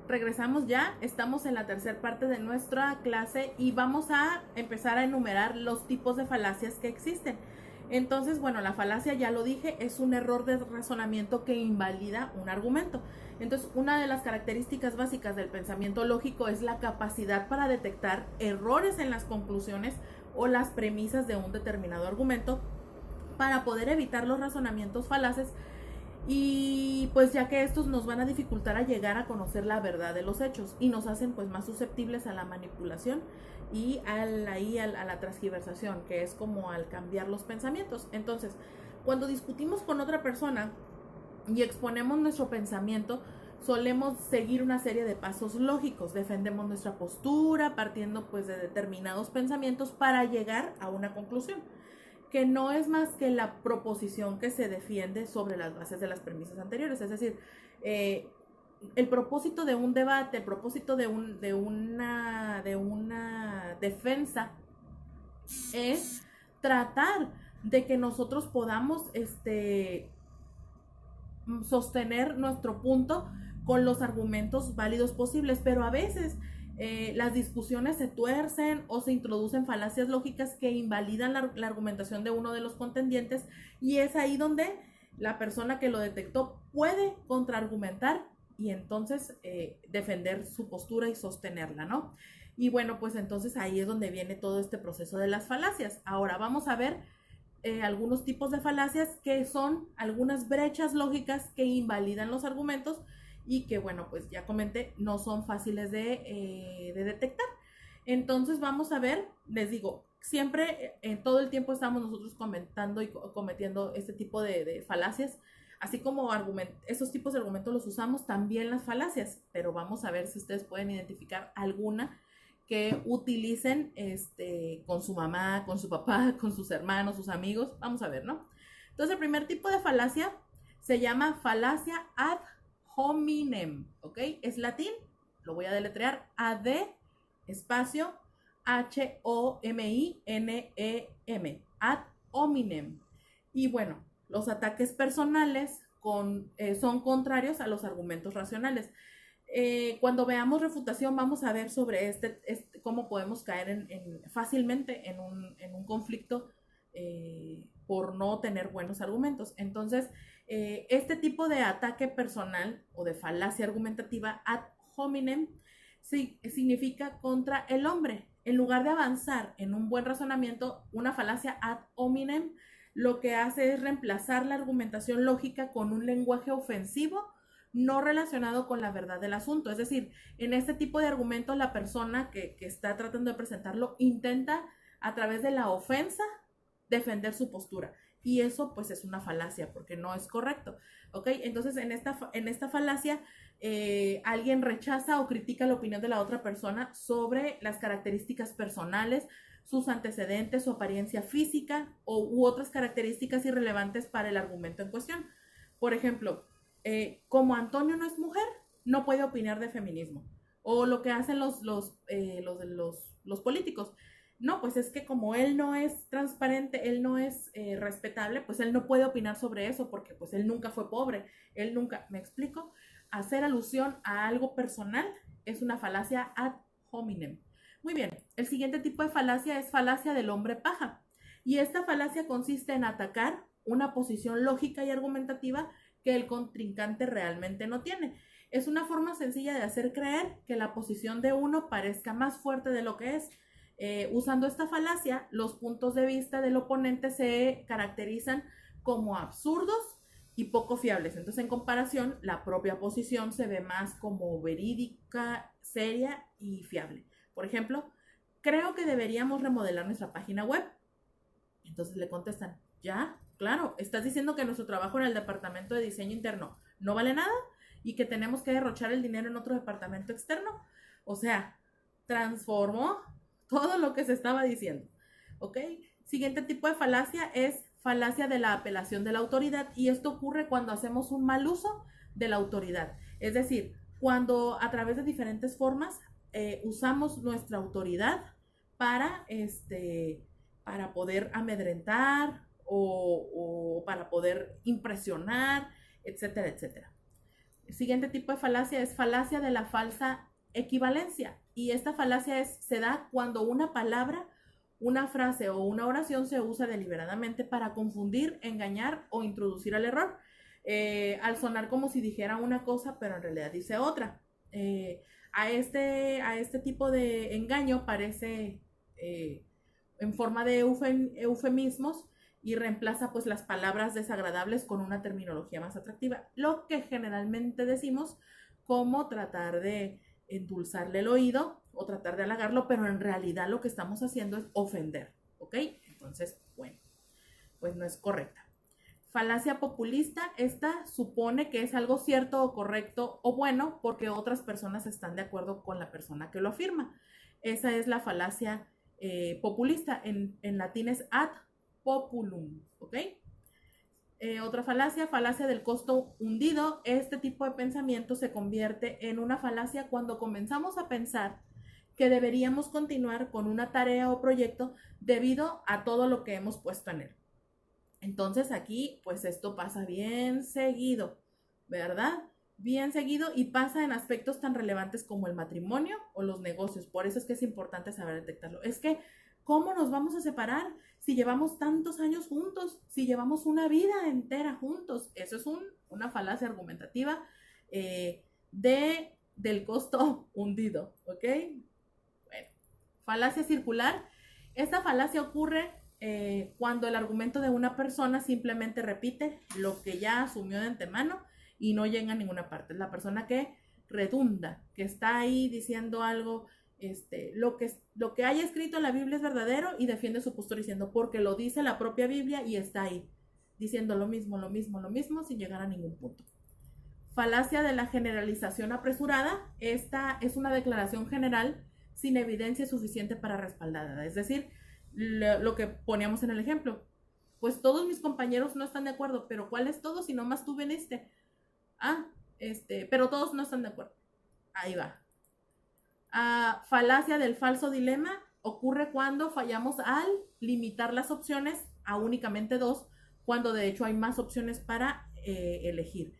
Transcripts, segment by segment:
regresamos ya, estamos en la tercera parte de nuestra clase y vamos a empezar a enumerar los tipos de falacias que existen. Entonces, bueno, la falacia, ya lo dije, es un error de razonamiento que invalida un argumento. Entonces, una de las características básicas del pensamiento lógico es la capacidad para detectar errores en las conclusiones o las premisas de un determinado argumento para poder evitar los razonamientos falaces, y pues ya que estos nos van a dificultar a llegar a conocer la verdad de los hechos y nos hacen pues más susceptibles a la manipulación y a la transgiversación, que es como al cambiar los pensamientos. Entonces, cuando discutimos con otra persona y exponemos nuestro pensamiento, solemos seguir una serie de pasos lógicos, defendemos nuestra postura partiendo pues de determinados pensamientos para llegar a una conclusión, que no es más que la proposición que se defiende sobre las bases de las premisas anteriores. Es decir, el propósito de un debate, el propósito de una defensa es tratar de que nosotros podamos sostener nuestro punto con los argumentos válidos posibles, pero a veces las discusiones se tuercen o se introducen falacias lógicas que invalidan la argumentación de uno de los contendientes, y es ahí donde la persona que lo detectó puede contraargumentar y entonces defender su postura y sostenerla, ¿no? Y bueno, pues entonces ahí es donde viene todo este proceso de las falacias. Ahora vamos a ver algunos tipos de falacias, que son algunas brechas lógicas que invalidan los argumentos y que, bueno, pues ya comenté, no son fáciles de detectar. Entonces vamos a ver, les digo, siempre, todo el tiempo estamos nosotros comentando y cometiendo este tipo de falacias, así como esos tipos de argumentos los usamos también las falacias, pero vamos a ver si ustedes pueden identificar alguna que utilicen con su mamá, con su papá, con sus hermanos, sus amigos. Vamos a ver, ¿no? Entonces, el primer tipo de falacia se llama falacia ad hominem, ¿ok? Es latín, lo voy a deletrear: ad espacio hominem, ad hominem. Y bueno, los ataques personales son contrarios a los argumentos racionales. Cuando veamos refutación vamos a ver sobre cómo podemos caer fácilmente en un conflicto por no tener buenos argumentos. Entonces, este tipo de ataque personal o de falacia argumentativa ad hominem significa contra el hombre. En lugar de avanzar en un buen razonamiento, una falacia ad hominem lo que hace es reemplazar la argumentación lógica con un lenguaje ofensivo no relacionado con la verdad del asunto. Es decir, en este tipo de argumentos la persona que está tratando de presentarlo intenta a través de la ofensa defender su postura, y eso pues es una falacia porque no es correcto, ¿ok? Entonces en esta falacia alguien rechaza o critica la opinión de la otra persona sobre las características personales, sus antecedentes, su apariencia física u otras características irrelevantes para el argumento en cuestión. Por ejemplo, como Antonio no es mujer, no puede opinar de feminismo. O lo que hacen los políticos. No, pues es que como él no es transparente, él no es respetable, pues él no puede opinar sobre eso porque pues él nunca fue pobre, él nunca, ¿me explico? Hacer alusión a algo personal es una falacia ad hominem. Muy bien, el siguiente tipo de falacia es falacia del hombre paja. Y esta falacia consiste en atacar una posición lógica y argumentativa que el contrincante realmente no tiene. Es una forma sencilla de hacer creer que la posición de uno parezca más fuerte de lo que es. Usando esta falacia, los puntos de vista del oponente se caracterizan como absurdos y poco fiables. Entonces, en comparación, la propia posición se ve más como verídica, seria y fiable. Por ejemplo, creo que deberíamos remodelar nuestra página web. Entonces le contestan, ¿ya? Claro, estás diciendo que nuestro trabajo en el departamento de diseño interno no vale nada y que tenemos que derrochar el dinero en otro departamento externo. O sea, transformó todo lo que se estaba diciendo, ¿ok? Siguiente tipo de falacia es falacia de la apelación de la autoridad, y esto ocurre cuando hacemos un mal uso de la autoridad. Es decir, cuando a través de diferentes formas usamos nuestra autoridad para poder amedrentar o para poder impresionar, etcétera, etcétera. Siguiente tipo de falacia es falacia de la falsa equivalencia. Y esta falacia se da cuando una palabra, una frase o una oración se usa deliberadamente para confundir, engañar o introducir al error. Al sonar como si dijera una cosa, pero en realidad dice otra. A este tipo de engaño parece en forma de eufemismos y reemplaza pues las palabras desagradables con una terminología más atractiva, lo que generalmente decimos como tratar de endulzarle el oído o tratar de halagarlo, pero en realidad lo que estamos haciendo es ofender, ¿ok? Entonces, bueno, pues no es correcta. Falacia populista, esta supone que es algo cierto o correcto o bueno porque otras personas están de acuerdo con la persona que lo afirma. Esa es la falacia populista, en latín es ad populum, ¿ok? Otra falacia, falacia del costo hundido. Este tipo de pensamiento se convierte en una falacia cuando comenzamos a pensar que deberíamos continuar con una tarea o proyecto debido a todo lo que hemos puesto en él. Entonces aquí, pues esto pasa bien seguido, ¿verdad? Bien seguido y pasa en aspectos tan relevantes como el matrimonio o los negocios. Por eso es que es importante saber detectarlo. Es que, ¿cómo nos vamos a separar si llevamos tantos años juntos? Si llevamos una vida entera juntos. Eso es una falacia argumentativa del costo hundido, ¿ok? Bueno, falacia circular. Esta falacia ocurre cuando el argumento de una persona simplemente repite lo que ya asumió de antemano y no llega a ninguna parte. Es la persona que redunda, que está ahí diciendo algo, lo que haya escrito en la Biblia es verdadero y defiende su postura diciendo porque lo dice la propia Biblia y está ahí, diciendo lo mismo, sin llegar a ningún punto. Falacia de la generalización apresurada. Esta es una declaración general sin evidencia suficiente para respaldarla. Es decir, lo que poníamos en el ejemplo. Pues todos mis compañeros no están de acuerdo, pero ¿cuál es todo si nomás tú viniste? Pero todos no están de acuerdo. Ahí va. Falacia del falso dilema ocurre cuando fallamos al limitar las opciones a únicamente dos, cuando de hecho hay más opciones para elegir.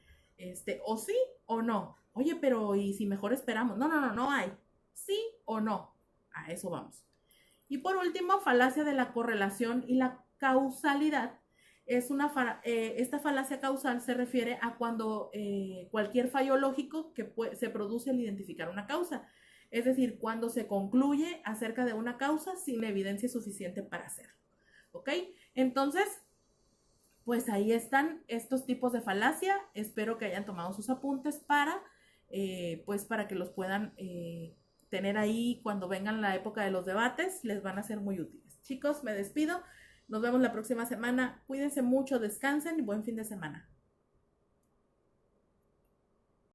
O sí o no. Oye, pero ¿y si mejor esperamos? No hay. Sí o no. A eso vamos. Y por último, falacia de la correlación y la causalidad. Esta falacia causal se refiere a cuando cualquier fallo lógico que se produce al identificar una causa. Es decir, cuando se concluye acerca de una causa sin evidencia suficiente para hacerlo. ¿Ok? Entonces, pues ahí están estos tipos de falacia. Espero que hayan tomado sus apuntes para que los puedan tener ahí cuando vengan la época de los debates. Les van a ser muy útiles. Chicos, me despido. Nos vemos la próxima semana. Cuídense mucho, descansen y buen fin de semana.